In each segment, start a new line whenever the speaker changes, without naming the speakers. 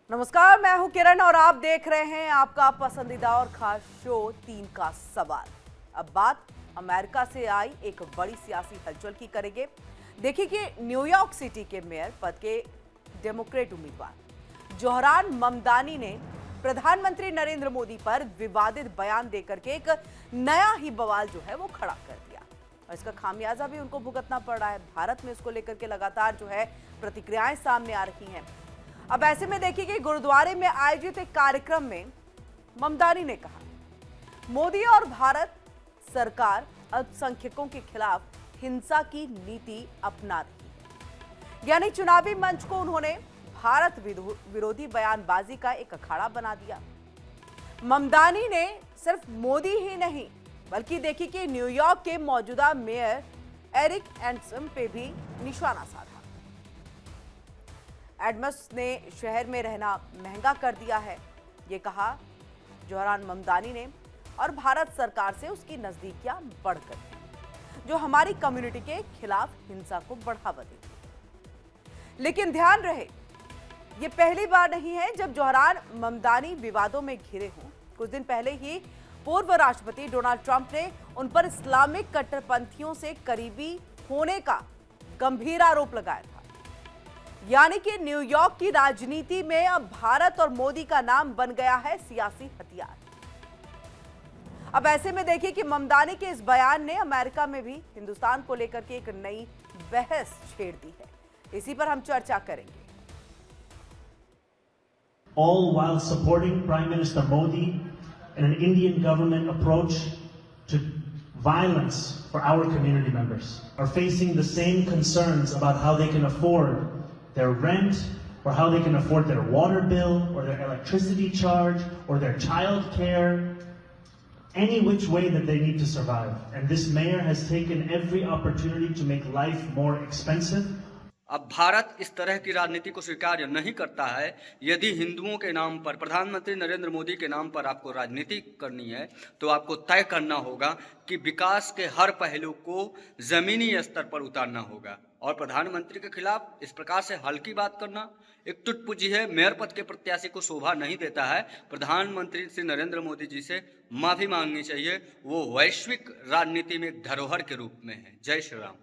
नमस्कार, मैं हूं किरण और आप देख रहे हैं आपका पसंदीदा और खास शो 3 का सवाल। अब बात अमेरिका से आई एक बड़ी सियासी हलचल की करेंगे। देखिए कि न्यूयॉर्क सिटी के मेयर पद के डेमोक्रेट उम्मीदवार जोहरान ममदानी ने प्रधानमंत्री नरेंद्र मोदी पर विवादित बयान देकर के एक नया ही बवाल जो है वो खड़ा कर दिया और इसका खामियाजा भी उनको भुगतना पड़ रहा है। भारत में इसको लेकर के लगातार जो है प्रतिक्रियाएं सामने आ रही हैं। अब ऐसे में देखिए कि गुरुद्वारे में आयोजित एक कार्यक्रम में ममदानी ने कहा, मोदी और भारत सरकार अल्पसंख्यकों के खिलाफ हिंसा की नीति अपना रही है। यानी चुनावी मंच को उन्होंने भारत विरोधी बयानबाजी का एक अखाड़ा बना दिया। ममदानी ने सिर्फ मोदी ही नहीं बल्कि देखिए कि न्यूयॉर्क के मौजूदा मेयर एरिक एडम्स पे भी निशाना साधा। एडम्स ने शहर में रहना महंगा कर दिया है, ये कहा जोहरान ममदानी ने, और भारत सरकार से उसकी नजदीकियां बढ़कर जो हमारी कम्युनिटी के खिलाफ हिंसा को बढ़ावा देती है। लेकिन ध्यान रहे, ये पहली बार नहीं है जब जोहरान ममदानी विवादों में घिरे हों। कुछ दिन पहले ही पूर्व राष्ट्रपति डोनाल्ड ट्रंप ने उन पर इस्लामिक कट्टरपंथियों से करीबी होने का गंभीर आरोप लगाया था। यानी कि न्यूयॉर्क की राजनीति में अब भारत और मोदी का नाम बन गया है सियासी हथियार। अब ऐसे में देखिए कि ममदानी के इस बयान ने अमेरिका में भी हिंदुस्तान को लेकर के एक नई बहस छेड़ दी है। इसी पर हम चर्चा करेंगे।
All while supporting Prime Minister Modi and an Indian government approach to violence for our community members, are facing the same concerns about how they can afford their rent, or how they can afford their water bill, or their electricity charge, or their child care, any which way that they need to survive. And this mayor has taken every opportunity to make life more expensive.
अब भारत इस तरह की राजनीति को स्वीकार नहीं करता है। यदि हिंदुओं के नाम पर, प्रधानमंत्री नरेंद्र मोदी के नाम पर आपको राजनीति करनी है तो आपको तय करना होगा कि विकास के हर पहलू को जमीनी स्तर पर उतारना होगा। और प्रधानमंत्री के खिलाफ इस प्रकार से हल्की बात करना एक टुटपुजी है। मेयर पद के प्रत्याशी को शोभा नहीं देता है। प्रधानमंत्री श्री नरेंद्र मोदी जी से माफी मांगनी चाहिए। वो वैश्विक राजनीति में एक धरोहर के रूप में है। जय श्री राम।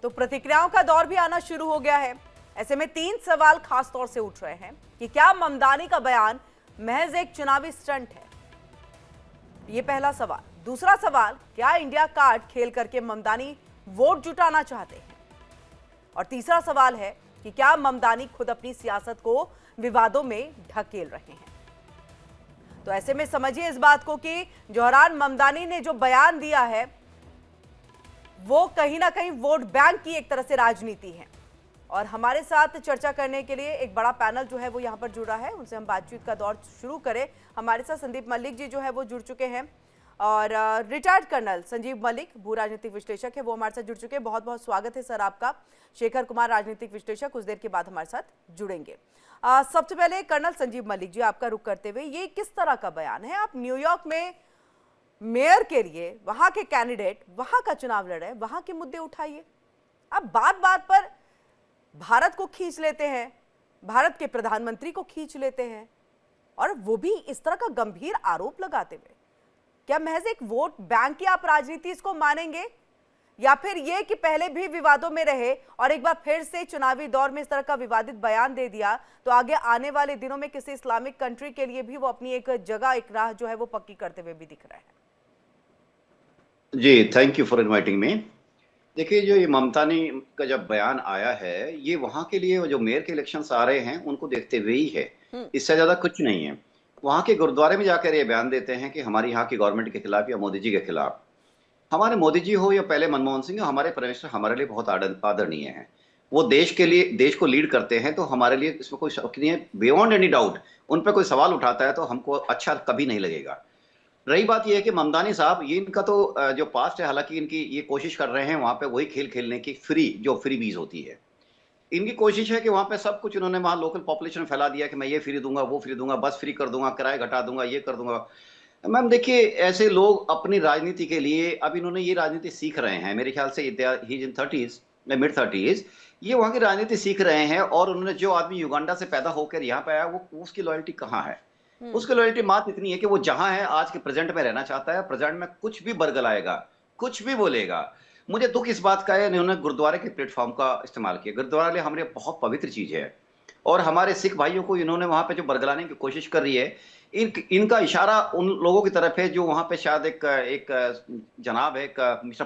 तो प्रतिक्रियाओं का दौर भी आना शुरू हो गया है। ऐसे में 3 सवाल खास तौर से उठ रहे हैं कि क्या ममदानी का बयान महज एक चुनावी स्टंट है? ये पहला सवाल। दूसरा सवाल, क्या इंडिया कार्ड खेल करके ममदानी वोट जुटाना चाहते हैं? और तीसरा सवाल है कि क्या ममदानी खुद अपनी सियासत को विवादों में ढकेल रहे हैं? तो ऐसे में समझिए इस बात को कि जोहरान ममदानी ने जो बयान दिया है वो कहीं ना कहीं वोट बैंक की एक तरह से राजनीति है। और हमारे साथ चर्चा करने के लिए एक बड़ा पैनल जो है वो यहाँ पर जुड़ा है, उनसे हम बातचीत का दौर शुरू करें। हमारे साथ संदीप मलिक जी जो है वो जुड़ चुके हैं और रिटायर्ड कर्नल संजीव मलिक भू राजनीतिक विश्लेषक है, वो हमारे साथ जुड़ चुके हैं। बहुत बहुत स्वागत है सर आपका। शेखर कुमार राजनीतिक विश्लेषक कुछ देर के बाद हमारे साथ जुड़ेंगे। सबसे पहले कर्नल संजीव मलिक जी, आपका रुख करते हुए, ये किस तरह का बयान है? आप न्यूयॉर्क में मेयर के लिए वहां के कैंडिडेट वहां का चुनाव लड़ रहे हैं, वहां के मुद्दे उठाइए। अब बात बात पर भारत को खींच लेते हैं, भारत के प्रधानमंत्री को खींच लेते हैं, और वो भी इस तरह का गंभीर आरोप लगाते हुए। क्या महज एक वोट बैंक की आप राजनीति इसको मानेंगे, या फिर ये कि पहले भी विवादों में रहे और एक बार फिर से चुनावी दौर में इस तरह का विवादित बयान दे दिया तो आगे आने वाले दिनों में किसी इस्लामिक कंट्री के लिए भी वो अपनी एक जगह, एक राह जो है वो पक्की करते हुए भी दिख रहा है?
जी, thank you for inviting me. देखिए, जो ये ममतानी का जब बयान आया है, ये वहाँ के लिए जो मेयर के इलेक्शंस आ रहे हैं उनको देखते हुए ही है, इससे ज़्यादा कुछ नहीं है। वहाँ के गुरुद्वारे में जाकर ये बयान देते हैं कि हमारी यहाँ की गवर्नमेंट के खिलाफ या मोदी जी के खिलाफ। हमारे मोदी जी हो या पहले मनमोहन सिंह, हमारे प्राइम मिनिस्टर हमारे लिए बहुत आदरणीय हैं। वो देश के लिए, देश को लीड करते हैं, तो हमारे लिए इसमें कोई शक नहीं है। बियॉन्ड एनी डाउट उन पर कोई सवाल उठाता है तो हमको अच्छा कभी नहीं लगेगा। रही बात यह है कि ममदानी साहब, ये इनका तो जो पास्ट है, हालांकि इनकी ये कोशिश कर रहे हैं वहाँ पे वही खेल खेलने की, जो फ्री बीज होती है। इनकी कोशिश है कि वहाँ पे सब कुछ इन्होंने वहाँ लोकल पॉपुलेशन में फैला दिया कि मैं ये फ्री दूंगा, वो फ्री दूंगा, बस फ्री कर दूंगा, किराया घटा दूंगा, ये कर दूंगा। मैम देखिए, ऐसे लोग अपनी राजनीति के लिए, अब इन्होंने ये राजनीति सीख रहे हैं, मेरे ख्याल से ही इन 30s मिड 30s, ये वहाँ की राजनीति सीख रहे हैं। और उन्होंने, जो आदमी युगांडा से पैदा होकर यहाँ पे आया, वो उसकी लॉयल्टी कहाँ है? उसकी लॉयल्टी मात्र इतनी है कि वो जहां है आज के प्रेजेंट में रहना चाहता है, प्रेजेंट में कुछ भी बरगलाएगा, कुछ भी बोलेगा। मुझे दुख इस बात का है, इन्होंने गुरुद्वारे के प्लेटफॉर्म का इस्तेमाल किया। गुरुद्वारा हमारे बहुत पवित्र चीज है, और हमारे सिख भाइयों को इन्होंने वहां पे जो बरगलाने की कोशिश कर रही है, इनका इशारा उन लोगों की तरफ है जो वहां पे शायद एक जनाब है, एक मिस्टर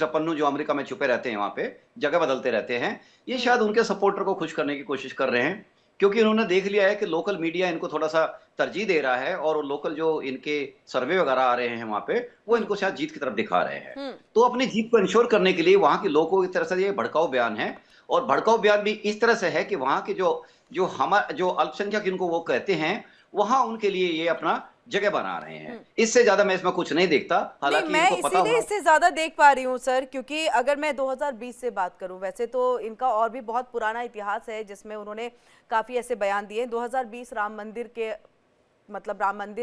पन्नू जो अमेरिका में छुपे रहते हैं, वहां पे जगह बदलते रहते हैं। ये शायद उनके सपोर्टर को खुश करने की कोशिश कर रहे हैं, क्योंकि इन्होंने देख लिया है कि लोकल मीडिया इनको थोड़ा सा तरजीह दे रहा है, और लोकल जो इनके सर्वे वगैरह आ रहे हैं वहां पे, वो इनको शायद जीत की तरफ दिखा रहे हैं। तो अपनी जीत को इंश्योर करने के लिए वहां के लोगों की तरफ से ये भड़काऊ बयान है, और भड़काऊ बयान भी इस तरह से है कि वहां के जो अल्पसंख्यक इनको वो कहते हैं, वहां उनके लिए ये अपना जगह बना रहे हैं। इससे ज्यादा मैं इसमें कुछ नहीं देखता। हालांकि
मैं
इनको पता
इसीलिए इससे ज्यादा देख पा रही हूँ सर, क्योंकि अगर मैं 2020 से बात करूं, वैसे तो इनका और भी बहुत पुराना इतिहास है जिसमें उन्होंने काफी ऐसे बयान दिए। 2020 राम मंदिर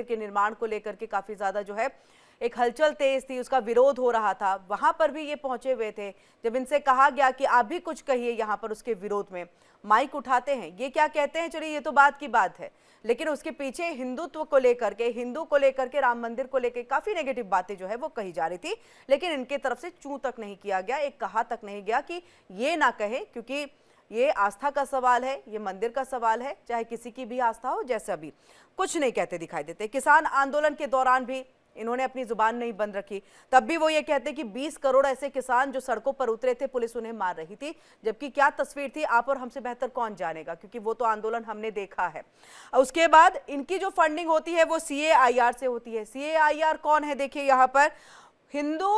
के निर्माण को लेकर के काफी ज्यादा जो है एक हलचल तेज थी, उसका विरोध हो रहा था। वहां पर भी ये पहुंचे हुए थे। जब इनसे कहा गया कि आप भी कुछ कहिए यहाँ पर उसके विरोध में, माइक उठाते हैं। ये क्या कहते हैं, चलिए ये तो बात की बात है, लेकिन उसके पीछे हिंदुत्व को लेकर के, हिंदू को लेकर के, राम मंदिर को लेकर काफी नेगेटिव बातें जो है वो कही जा रही थी, लेकिन इनके तरफ से चूं तक नहीं किया गया, एक कहा तक नहीं गया कि ये ना कहे, क्योंकि ये आस्था का सवाल है, ये मंदिर का सवाल है, चाहे किसी की भी आस्था हो। जैसे अभी कुछ नहीं कहते दिखाई देते। किसान आंदोलन के दौरान भी इन्होंने अपनी जुबान नहीं बंद रखी, तब भी वो ये कहते कि 20 करोड़ ऐसे किसान जो सड़कों पर उतरे थे, पुलिस उन्हें मार रही थी, जबकि क्या तस्वीर थी आप और हमसे बेहतर कौन जानेगा, क्योंकि वो तो आंदोलन हमने देखा है। उसके बाद इनकी जो फंडिंग होती है वो CAIR से होती है। CAIR कौन है, देखिए यहाँ पर, हिंदू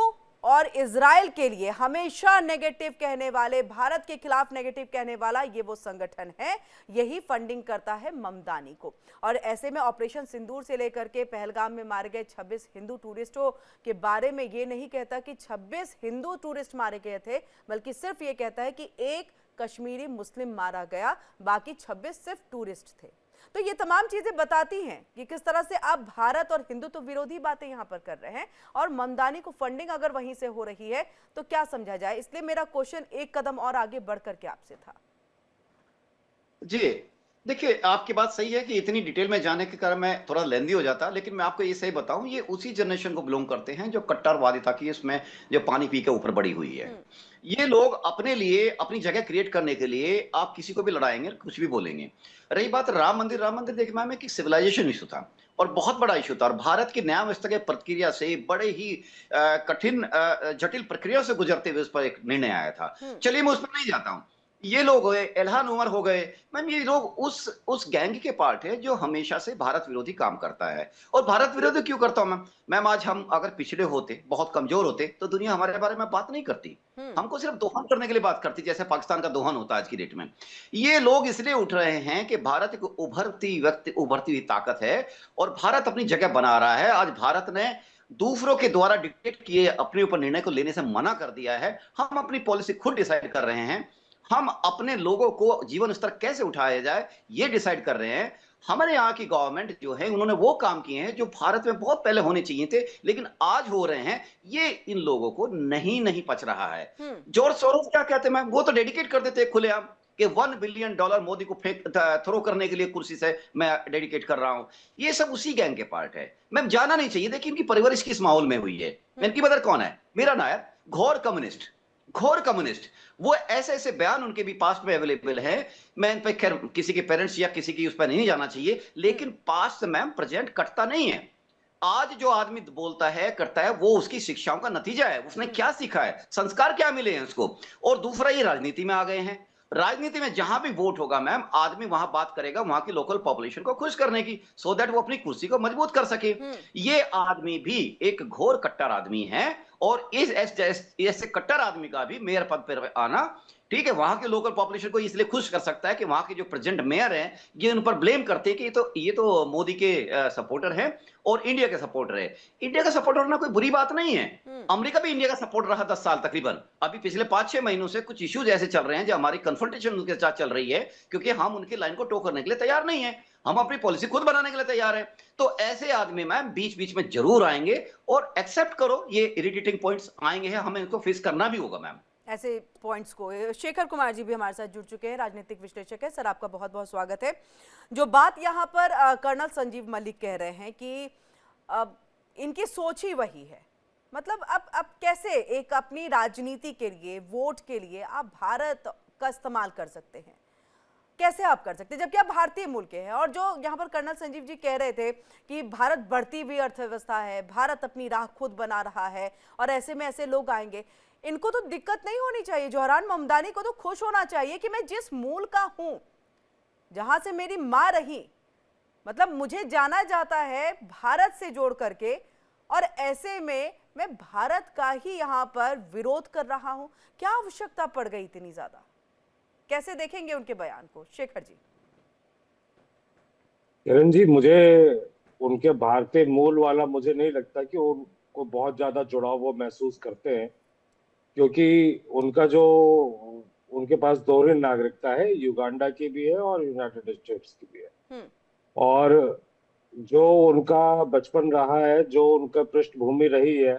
और इजराइल के लिए हमेशा नेगेटिव कहने वाले, भारत के खिलाफ नेगेटिव कहने वाला ये वो संगठन है, यही फंडिंग करता है ममदानी को। और ऐसे में ऑपरेशन सिंदूर से लेकर के पहलगाम में मारे गए 26 हिंदू टूरिस्टों के बारे में ये नहीं कहता कि 26 हिंदू टूरिस्ट मारे गए थे, बल्कि सिर्फ ये कहता है कि एक कश्मीरी मुस्लिम मारा गया, बाकी 26 सिर्फ टूरिस्ट थे। तो ये तमाम चीजें बताती हैं कि किस तरह से आप भारत और हिंदुत्व विरोधी बातें यहां पर कर रहे हैं, और ममदानी को फंडिंग अगर वहीं से हो रही है तो क्या समझा जाए। इसलिए मेरा क्वेश्चन एक कदम और आगे बढ़कर के आपसे था।
जी देखिए, आपकी बात सही है कि इतनी डिटेल में जाने के कारण मैं थोड़ा लेंदी हो जाता, लेकिन मैं आपको ये सही बताऊं, ये उसी जनरेशन को बिलोंग करते हैं जो कट्टरवादिता की इसमें जो पानी पी के ऊपर बड़ी हुई है। ये लोग अपने लिए अपनी जगह क्रिएट करने के लिए आप किसी को भी लड़ाएंगे, कुछ भी बोलेंगे। रही बात राम मंदिर देखिए मैम, एक सिविलाइजेशन इशू था और बहुत बड़ा इशू था, और भारत की न्याय व्यवस्था के प्रक्रिया से बड़े ही कठिन जटिल प्रक्रिया से गुजरते हुए उस पर एक निर्णय आया था। चलिए मैं उस पर नहीं जाता हूँ। ये लोग हो गए, इल्हान उमर हो गए मैम, ये लोग उस गैंग के पार्ट है जो हमेशा से भारत विरोधी काम करता है। और भारत विरोधी क्यों करता हूं मैम? आज हम अगर पिछड़े होते, बहुत कमजोर होते, तो दुनिया हमारे बारे में बात नहीं करती, हमको सिर्फ दोहन करने के लिए बात करती, जैसे पाकिस्तान का दोहन होता है आज की डेट में। ये लोग इसलिए उठ रहे हैं कि भारत एक उभरती हुई ताकत है, और भारत अपनी जगह बना रहा है। आज भारत ने दूसरों के द्वारा डिक्टेट किए अपने ऊपर निर्णय को लेने से मना कर दिया है। हम अपनी पॉलिसी खुद डिसाइड कर रहे हैं, हम अपने लोगों को जीवन स्तर कैसे उठाया जाए ये डिसाइड कर रहे हैं। हमारे यहाँ की गवर्नमेंट जो है, उन्होंने वो काम किए हैं जो भारत में बहुत पहले होने चाहिए थे, लेकिन आज हो रहे हैं। ये इन लोगों को नहीं पच रहा है। जॉर्ज सोरोस क्या कहते हैं मैम, वो तो डेडिकेट कर देते हैं खुलेआम कि $1 बिलियन मोदी को थ्रो करने के लिए कुर्सी से मैं डेडिकेट कर रहा हूं। ये सब उसी गैंग के पार्ट है। मैम जाना नहीं चाहिए, देखिए इनकी परवरिश किस माहौल में हुई है। इनकी मदर कौन है? मीरा नायर, घोर कम्युनिस्ट। वो ऐसे बयान उनके भी पास्ट में अवेलेबल है। मैं इन पे खैर किसी के पेरेंट्स या किसी की उस पर नहीं जाना चाहिए, लेकिन पास्ट से मैम प्रेजेंट कटता नहीं है। आज जो आदमी बोलता है करता है, वो उसकी शिक्षाओं का नतीजा है। उसने क्या सीखा है, संस्कार क्या मिले हैं उसको। और दूसरा, ये राजनीति में आ गए हैं। राजनीति में जहां भी वोट होगा मैम, आदमी वहां बात करेगा वहां की लोकल पॉपुलेशन को खुश करने की, सो दैट वो अपनी कुर्सी को मजबूत कर सके। ये आदमी भी एक घोर कट्टर आदमी है, और इस ऐसे कट्टर आदमी का भी मेयर पद पर आना, ठीक है, वहां के लोकल पॉपुलेशन को इसलिए खुश कर सकता है कि वहां के जो प्रेजेंट मेयर हैं, ये उन पर ब्लेम करते हैं कि ये तो मोदी के सपोर्टर हैं और इंडिया के सपोर्टर है। इंडिया का सपोर्टर होना कोई बुरी बात नहीं है। अमेरिका भी इंडिया का सपोर्ट रहा 10 साल तकरीबन। अभी पिछले 5-6 महीनों से कुछ इश्यूज ऐसे चल रहे हैं जो हमारी कन्फ्रंटेशन उनके साथ चल रही है, क्योंकि हम उनकी लाइन को टो करने के लिए तैयार नहीं है, हम अपनी पॉलिसी खुद बनाने के लिए तैयार है। तो ऐसे आदमी मैम बीच में जरूर आएंगे, और एक्सेप्ट करो ये इरिटेटिंग पॉइंट्स आएंगे हैं, हमें इनको फेस करना भी होगा मैम।
ऐसे पॉइंट्स को। शेखर कुमार जी भी हमारे साथ जुड़ चुके हैं, राजनीतिक विश्लेषक है। सर, आपका बहुत बहुत स्वागत है। जो बात यहाँ पर कर्नल संजीव मलिक कह रहे हैं कि अब इनकी सोच ही वही है, मतलब अब कैसे एक अपनी राजनीति के लिए, वोट के लिए आप भारत का इस्तेमाल कर सकते हैं, कैसे आप कर सकते हैं, जबकि आप भारतीय मूल के हैं। और जो यहाँ पर कर्नल संजीव जी कह रहे थे कि भारत बढ़ती हुई अर्थव्यवस्था है, भारत अपनी राह खुद बना रहा है और ऐसे में ऐसे लोग आएंगे, इनको तो दिक्कत नहीं होनी चाहिए। जौहरान ममदानी को तो खुश होना चाहिए कि मैं जिस मूल का हूं, जहां से मेरी मां रही, मतलब मुझे जाना जाता है भारत से जोड़ करके, और ऐसे में मैं भारत का ही यहां पर विरोध कर रहा हूं। क्या आवश्यकता पड़ गई इतनी ज्यादा? कैसे देखेंगे उनके बयान को, शेखर जी?
किरण जी, मुझे उनके भारतीय मूल वाला मुझे नहीं लगता कि उनको बहुत ज्यादा जुड़ाव वो महसूस करते हैं, क्योंकि उनका जो उनके पास दोहरी नागरिकता है, युगांडा की भी है और यूनाइटेड स्टेट्स की भी है।
हम्म।
और जो उनका बचपन रहा है, जो उनका पृष्ठभूमि रही है,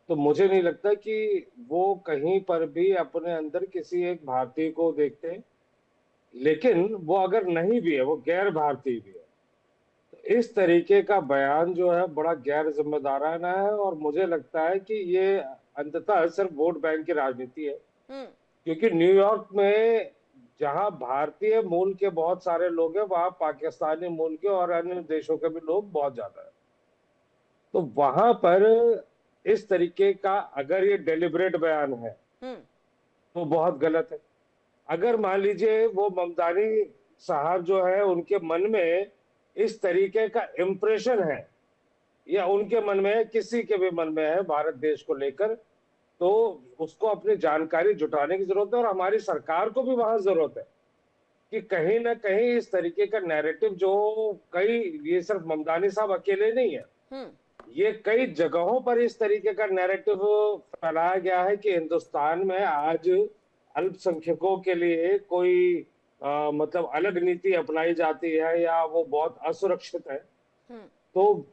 तो मुझे नहीं लगता कि वो कहीं पर भी अपने अंदर किसी एक भारतीय को देखते हैं। लेकिन वो अगर नहीं भी है, वो गैर भारतीय भी है, तो इस तरीके का बयान जो है बड़ा गैर जिम्मेदाराना है। और मुझे लगता है कि ये अंततः सिर्फ वोट बैंक की राजनीति है,
हम्म।
क्योंकि न्यूयॉर्क में जहां भारतीय मूल के बहुत सारे लोग हैं, वहां पाकिस्तानी मूल के और अन्य देशों के भी लोग बहुत ज्यादा है। तो वहां पर इस तरीके का अगर ये डेलिब्रेट बयान है
हम्म।
तो बहुत गलत है। अगर मान लीजिए वो ममदानी साहब जो है, उनके मन में इस तरीके का इम्प्रेशन है, या उनके मन में है, किसी के भी मन में है भारत देश को लेकर, तो उसको अपनी जानकारी जुटाने की जरूरत है। और हमारी सरकार को भी वहां जरूरत है कि कहीं ना कहीं इस तरीके का नैरेटिव जो कई, ये सिर्फ ममदानी साहब अकेले नहीं है,
हम्म।
ये कई जगहों पर इस तरीके का नैरेटिव फैलाया गया है कि हिंदुस्तान में आज अल्पसंख्यकों के लिए कोई मतलब अलग नीति अपनाई जाती है, या वो बहुत असुरक्षित है।
हम्म।
तो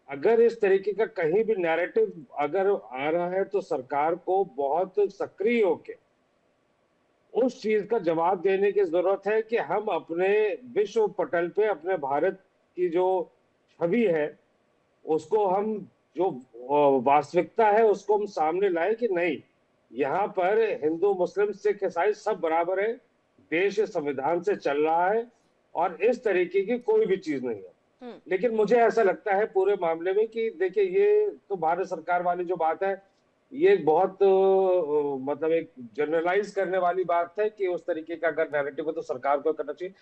अगर इस तरीके का कहीं भी नैरेटिव अगर आ रहा है, तो सरकार को बहुत सक्रिय होकर उस चीज का जवाब देने की जरूरत है कि हम अपने विश्व पटल पे अपने भारत की जो छवि है, उसको हम, जो वास्तविकता है उसको हम सामने लाए कि नहीं, यहाँ पर हिंदू मुस्लिम सिख ईसाई सब बराबर है, देश संविधान से चल रहा है और इस तरीके की कोई भी चीज नहीं है। लेकिन मुझे ऐसा लगता है पूरे मामले में कि देखिए, ये तो भारत सरकार वाली जो बात है, ये एक बहुत मतलब एक जनरलाइज करने वाली बात है कि उस तरीके का अगर नैरेटिव है तो सरकार को करना चाहिए।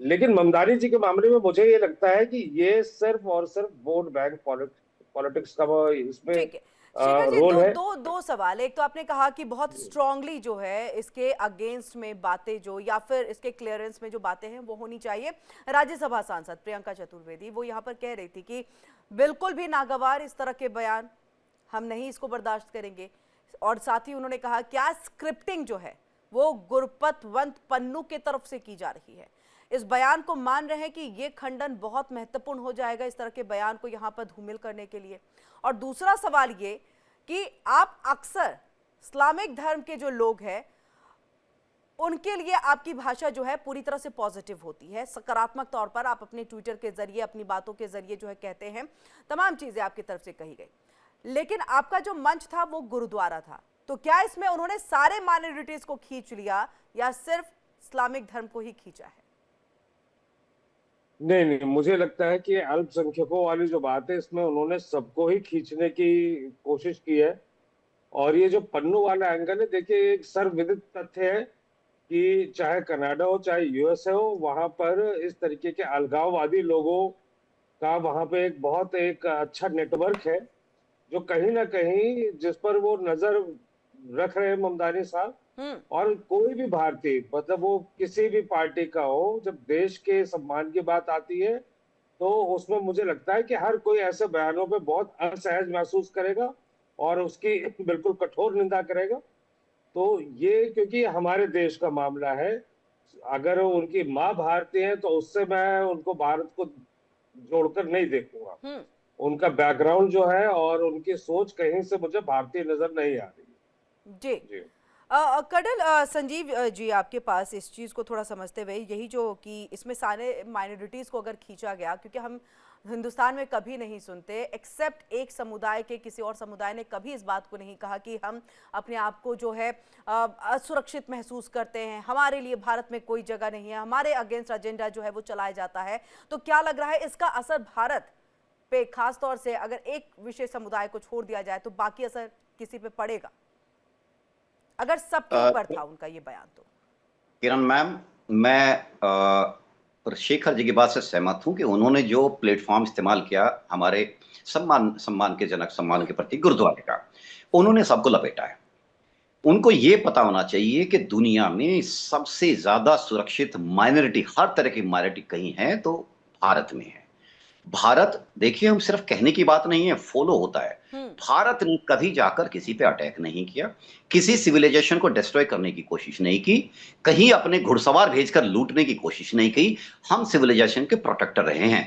लेकिन ममदानी जी के मामले में मुझे ये लगता है कि ये सिर्फ और सिर्फ वोट बैंक पॉलिटिक्स का इसमें
ठीक है शेखर जी,
रोल
दो
है।
दो दो सवाल। एक तो आपने कहा कि बहुत स्ट्रांगली जो है इसके अगेंस्ट में बातें जो, या फिर इसके क्लियरेंस में जो बातें हैं वो होनी चाहिए। राज्यसभा सांसद प्रियंका चतुर्वेदी वो यहाँ पर कह रही थी कि बिल्कुल भी नागवार इस तरह के बयान, हम नहीं इसको बर्दाश्त करेंगे। और साथ ही उन्होंने कहा क्या स्क्रिप्टिंग जो है वो गुरपतवंत पन्नू के तरफ से की जा रही है। इस बयान को मान रहे हैं कि ये खंडन बहुत महत्वपूर्ण हो जाएगा इस तरह के बयान को यहां पर धूमिल करने के लिए। और दूसरा सवाल ये कि आप अक्सर इस्लामिक धर्म के जो लोग हैं उनके लिए आपकी भाषा जो है पूरी तरह से पॉजिटिव होती है, सकारात्मक तौर पर आप अपने ट्विटर के जरिए, अपनी बातों के जरिए जो है कहते हैं, तमाम चीजें आपकी तरफ से कही गई। लेकिन आपका जो मंच था वो गुरुद्वारा था, तो क्या इसमें उन्होंने सारे माइनॉरिटीज को खींच लिया या सिर्फ इस्लामिक धर्म को ही खींचा है?
नहीं नहीं, मुझे लगता है कि अल्पसंख्यकों वाली जो बात है, इसमें उन्होंने सबको ही खींचने की कोशिश की है। और ये जो पन्नू वाला एंगल है, देखिए एक सर्वविदित तथ्य है कि चाहे कनाडा हो चाहे यूएसए हो, वहां पर इस तरीके के अलगाववादी लोगों का वहां पे एक बहुत एक अच्छा नेटवर्क है, जो कहीं ना कहीं जिस पर वो नजर रख रहे हैं ममदानी साहब। और कोई भी भारतीय, मतलब वो किसी भी पार्टी का हो, जब देश के सम्मान की बात आती है तो उसमें मुझे लगता है कि हर कोई ऐसे बयानों पे बहुत असहज महसूस करेगा और उसकी बिल्कुल कठोर निंदा करेगा। तो ये क्योंकि हमारे देश का मामला है, अगर उनकी माँ भारतीय है तो उससे मैं उनको भारत को जोड़कर नहीं देखूंगा। उनका बैकग्राउंड जो है और उनकी सोच कहीं से मुझे भारतीय नजर नहीं आ रही।
जी,
जी।
कर्नल संजीव जी, आपके पास इस चीज़ को थोड़ा समझते हुए, यही जो कि इसमें सारे माइनॉरिटीज़ को अगर खींचा गया, क्योंकि हम हिंदुस्तान में कभी नहीं सुनते एक्सेप्ट एक समुदाय के, किसी और समुदाय ने कभी इस बात को नहीं कहा कि हम अपने आप को जो है असुरक्षित महसूस करते हैं, हमारे लिए भारत में कोई जगह नहीं है, हमारे अगेंस्ट एजेंडा जो है वो चलाया जाता है। तो क्या लग रहा है इसका असर भारत पे, खास तौर से अगर एक विशेष समुदाय को छोड़ दिया जाए तो बाकी असर किसी पे पड़ेगा, अगर सबके ऊपर था उनका ये बयान? तो
किरण मैम, मैं शेखर जी की बात से सहमत हूं कि उन्होंने जो प्लेटफॉर्म इस्तेमाल किया हमारे सम्मान के जनक, सम्मान के प्रति गुरुद्वारे का, उन्होंने सबको लपेटा है। उनको ये पता होना चाहिए कि दुनिया में सबसे ज्यादा सुरक्षित माइनॉरिटी, हर तरह की माइनॉरिटी कहीं है तो भारत में है। भारत, देखिए, हम सिर्फ कहने की बात नहीं है, फॉलो होता है। भारत ने कभी जाकर किसी पे अटैक नहीं किया, किसी सिविलाइजेशन को डिस्ट्रॉय करने की कोशिश नहीं की, कहीं अपने घुड़सवार भेजकर लूटने की कोशिश नहीं की। हम सिविलाइजेशन के प्रोटेक्टर रहे हैं।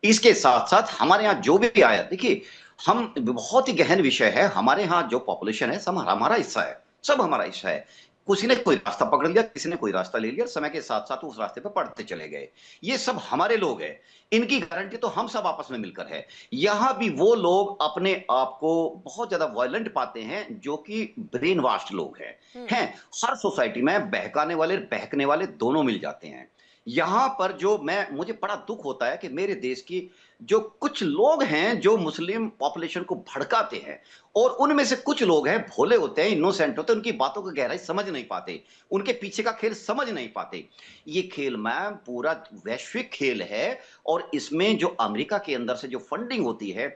इसके साथ साथ हमारे यहाँ जो भी आया, देखिए, हम, बहुत ही गहन विषय है, हमारे यहाँ जो पॉपुलेशन है सब हमारा हिस्सा है, सब हमारा हिस्सा है। किसी ने कोई रास्ता पकड़ लिया, किसी ने कोई रास्ता ले लिया, समय के साथ साथ उस रास्ते पर बढ़ते चले गए। ये सब हमारे लोग हैं, इनकी गारंटी तो हम सब आपस में मिलकर है। यहां भी वो लोग अपने आप को बहुत ज्यादा वायलेंट पाते हैं जो कि ब्रेन वाश्ड लोग हैं। हर सोसाइटी में बहकाने वाले, बहकने वाले दोनों मिल जाते हैं। यहां पर जो मुझे बड़ा दुख होता है कि मेरे देश की जो कुछ लोग हैं जो मुस्लिम पॉपुलेशन को भड़काते हैं, और उनमें से कुछ लोग हैं भोले होते हैं, इनोसेंट होते हैं, उनकी बातों की गहराई समझ नहीं पाते, उनके पीछे का खेल समझ नहीं पाते। ये खेल मैम पूरा वैश्विक खेल है, और इसमें जो अमेरिका के अंदर से जो फंडिंग होती है,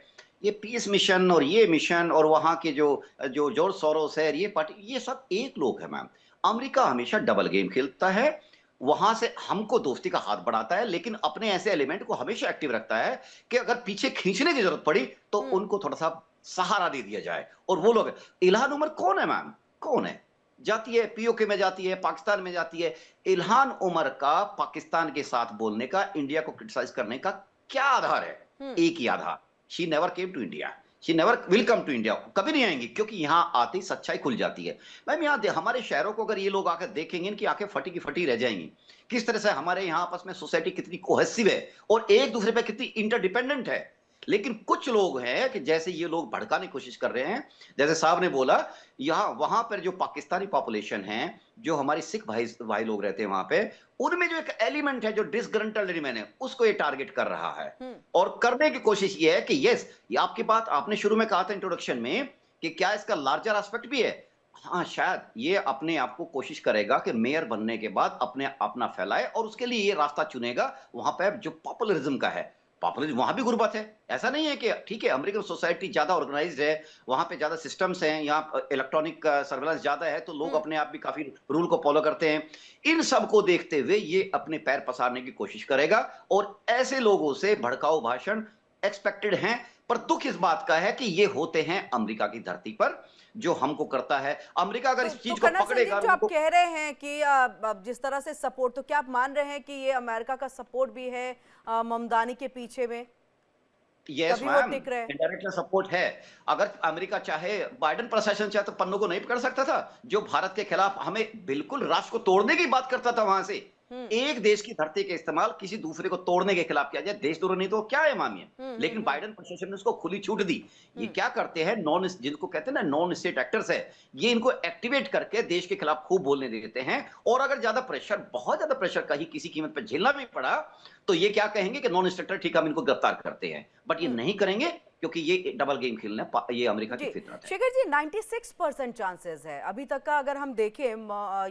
ये पीस मिशन और ये मिशन और वहां के जो जो जॉर्ज सोरोस है, ये पार्टी, ये सब एक लोग है मैम। अमेरिका हमेशा डबल गेम खेलता है, वहां से हमको दोस्ती का हाथ बढ़ाता है, लेकिन अपने ऐसे एलिमेंट को हमेशा एक्टिव रखता है कि अगर पीछे खींचने की जरूरत पड़ी तो उनको थोड़ा सा सहारा दे दिया जाए। और वो लोग, इल्हान उमर कौन है मैम? कौन है? जाती है पीओके में, जाती है पाकिस्तान में, जाती है। इल्हान उमर का पाकिस्तान के साथ बोलने का, इंडिया को क्रिटिसाइज करने का क्या आधार है? एक ही आधार, she never came to India, she never will come to India. कभी नहीं आएंगी, क्योंकि यहां आते ही सच्चाई खुल जाती है। मैम, यहाँ हमारे शहरों को अगर ये लोग आकर देखेंगे, इनकी आंखें फटी की फटी रह जाएंगी। किस तरह से हमारे यहाँ आपस में सोसाइटी कितनी कोहेसिव है और एक दूसरे पे कितनी इंटरडिपेंडेंट है। लेकिन कुछ लोग हैं कि जैसे ये लोग भड़काने की कोशिश कर रहे हैं, जैसे साहब ने बोला, यहाँ वहां पर जो पाकिस्तानी पॉपुलेशन है, जो हमारी सिख भाई लोग रहते हैं वहां पे, उनमें जो एक एलिमेंट है जो डिसग्रंटल्ड रिमेन है, उसको ये टारगेट कर रहा है। और करने की कोशिश ये है कि यस, ये आपकी बात आपने शुरू में कहा था इंट्रोडक्शन में कि क्या इसका लार्जर एस्पेक्ट भी है। हाँ, शायद ये अपने आप को कोशिश करेगा कि मेयर बनने के बाद अपना फैलाए, और उसके लिए ये रास्ता चुनेगा वहां पर जो पॉपुलरिज्म का है। पॉपुलरिज्म वहां भी गुर्बत है, ऐसा नहीं है कि ठीक है, अमेरिकन सोसाइटी ज्यादा ऑर्गेनाइज्ड है, वहां पे ज्यादा सिस्टम्स हैं, यहाँ इलेक्ट्रॉनिक सर्वेलेंस ज्यादा है, तो लोग अपने आप भी काफी रूल को फॉलो करते हैं। इन सब को देखते हुए ये अपने पैर पसारने की कोशिश करेगा, और ऐसे लोगों से भड़काऊ भाषण एक्सपेक्टेड हैं। पर दुख इस बात का है कि ये होते हैं अमेरिका की धरती पर, जो हमको करता है। अमेरिका अगर इस चीज को पकड़ेगा,
जो आप कह रहे हैं कि जिस तरह से सपोर्ट, तो क्या आप मान रहे हैं कि ये अमेरिका का सपोर्ट भी है ममदानी के पीछे में?
यस मैम, इनडायरेक्ट सपोर्ट है। अगर अमेरिका चाहे, बाइडेन प्रशासन चाहे तो पन्नों को नहीं पकड़ सकता था, जो भारत के खिलाफ हमें बिल्कुल राष्ट्र को तोड़ने की बात करता था। वहां से एक देश की धरती के इस्तेमाल किसी दूसरे को तोड़ने के खिलाफ किया जाए, देशद्रोह नहीं तो क्या है मानिए। लेकिन बाइडेन प्रशासन ने उसको खुली छूट दी। ये क्या करते हैं, जिनको कहते हैं ना नॉन स्टेट एक्टर्स है, ये इनको एक्टिवेट करके देश के खिलाफ खूब बोलने देते हैं। और अगर ज्यादा प्रेशर, बहुत ज्यादा प्रेशर कहीं किसी कीमत पर झेलना भी पड़ा, तो ये क्या कहेंगे कि नॉन स्टेटर, ठीक है, हम इनको गिरफ्तार करते हैं। बट ये नहीं करेंगे, क्योंकि ये डबल गेम खेलना, ये अमेरिका की फितरत है।
शेखर जी, 96% चांसेस है अभी तक का, अगर हम देखें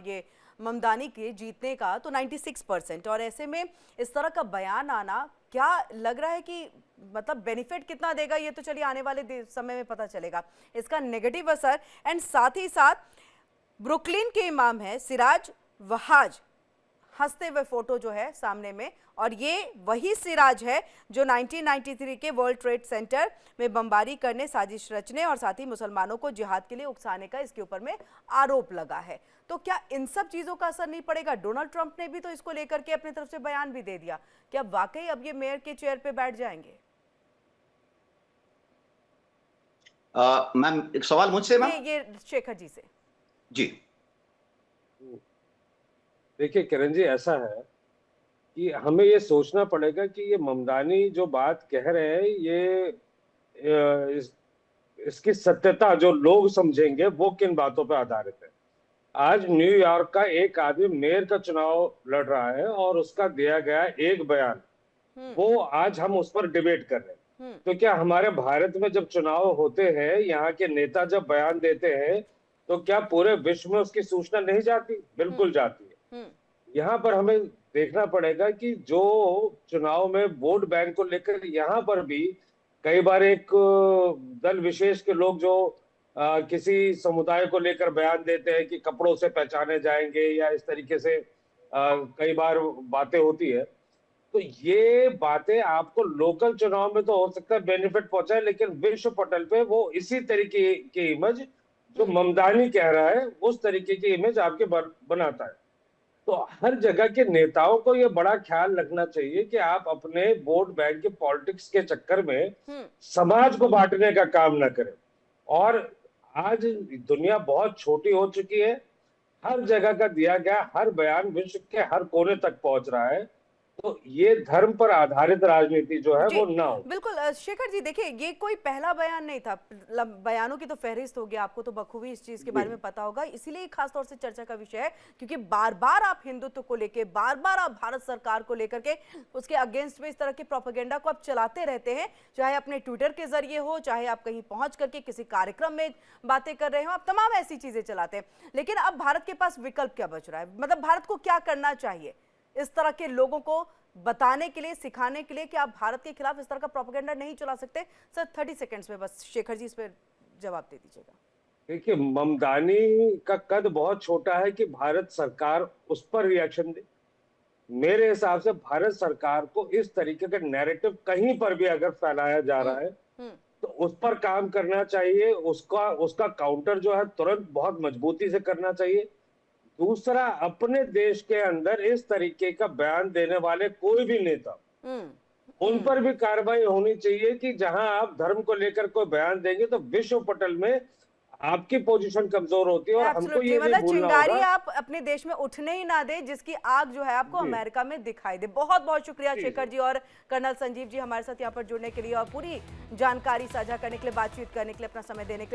ये ममदानी के जीतने का, तो 96%। और ऐसे में इस तरह का बयान आना, क्या लग रहा है कि मतलब बेनिफिट कितना देगा? ये तो चलिए आने वाले समय में पता चलेगा इसका नेगेटिव असर। एंड साथ ही साथ ब्रुकलिन के इमाम है सिराज वहाज, हंसते हुए फोटो जो है सामने में, और ये वही सिराज है जो 1993 के वर्ल्ड ट्रेड सेंटर में बमबारी करने, साजिश रचने और साथ ही मुसलमानों को जिहाद के लिए उकसाने का इसके ऊपर में आरोप लगा है। तो क्या इन सब चीजों का असर नहीं पड़ेगा? डोनाल्ड ट्रंप ने भी तो इसको लेकर के अपनी तरफ से बयान भी दे दिया। क्या वाकई अब ये मेयर के चेयर पे बैठ जाएंगे?
मैम, एक सवाल मुझसे मैम।
ये शेखर जी से।
जी,
देखिए किरण जी, ऐसा है कि हमें ये सोचना पड़ेगा कि ये ममदानी जो बात कह रहे हैं, ये इसकी सत्यता जो लोग समझेंगे वो किन बातों पर आधारित है। आज न्यूयॉर्क का एक आदमी मेयर का चुनाव लड़ रहा है और उसका दिया गया एक बयान, वो आज हम उस पर डिबेट कर रहे हैं। तो क्या हमारे भारत में जब चुनाव होते हैं, यहाँ के नेता जब बयान देते हैं, तो क्या पूरे विश्व में उसकी सूचना नहीं जाती? बिल्कुल जाती है। यहाँ पर हमें देखना पड़ेगा कि जो चुनाव में वोट बैंक को लेकर यहाँ पर भी कई बार एक दल विशेष के लोग जो किसी समुदाय को लेकर बयान देते हैं कि कपड़ों से पहचाने जाएंगे या इस तरीके से कई बार बातें होती है। तो ये बातें आपको लोकल चुनाव में तो हो सकता है बेनिफिट पहुंचाए, लेकिन विश्व पटल पे वो इसी तरीके की इमेज जो ममदानी कह रहा है उस तरीके की इमेज आपके बनाता है। तो हर जगह के नेताओं को ये बड़ा ख्याल रखना चाहिए कि आप अपने वोट बैंक के पॉलिटिक्स के चक्कर में समाज को बांटने का काम ना करें। और आज दुनिया बहुत छोटी हो चुकी है, हर जगह का दिया गया हर बयान विश्व के हर कोने तक पहुंच रहा है। तो ये धर्म पर आधारित राजनीति जो है वो ना हो।
बिल्कुल शेखर जी, देखिए ये कोई पहला बयान नहीं था, बयानों की तो फहरिस्त होगी, आपको तो बखूबी इस चीज के बारे में पता होगा, इसीलिए खास तौर से चर्चा का विषय है क्योंकि बार बार आप हिंदुत्व को लेकर, बार बार आप भारत सरकार को लेकर के उसके अगेंस्ट में इस तरह के प्रोपेगेंडा को आप चलाते रहते हैं, चाहे अपने ट्विटर के जरिए हो, चाहे आप कहीं पहुंच करके किसी कार्यक्रम में बातें कर रहे हो, आप तमाम ऐसी चीजें चलाते हैं। लेकिन अब भारत के पास विकल्प क्या बच रहा है? मतलब भारत को क्या करना चाहिए इस तरह के लोगों को बताने के लिए, सिखाने के लिए कि आप भारत के खिलाफ इस तरह का प्रोपेगेंडा नहीं चला सकते? सर 30 सेकंड्स में बस शेखर जी इस पर जवाब दे दीजिएगा।
देखिए, ममदानी का कद बहुत छोटा है कि भारत सरकार उस पर रिएक्शन दे। मेरे हिसाब से भारत सरकार को इस तरीके का नैरेटिव कहीं पर भी अगर फैलाया जा रहा है तो उस पर काम करना चाहिए। उसका काउंटर जो है तुरंत बहुत मजबूती से करना चाहिए। दूसरा, अपने देश के अंदर इस तरीके का बयान देने वाले कोई भी नेता, उन पर भी कार्रवाई होनी चाहिए कि जहां आप धर्म को लेकर कोई बयान देंगे तो विश्व पटल में आपकी पोजीशन कमजोर होती है। और हमको ये नहीं भूलना
चिंगारी
होगा,
आप अपने देश में उठने ही ना दे जिसकी आग जो है आपको अमेरिका में दिखाई दे। बहुत बहुत शुक्रिया शेखर जी और कर्नल संजीव जी हमारे साथ यहाँ पर जुड़ने के लिए और पूरी जानकारी साझा करने के लिए, बातचीत करने के लिए, अपना समय देने के लिए।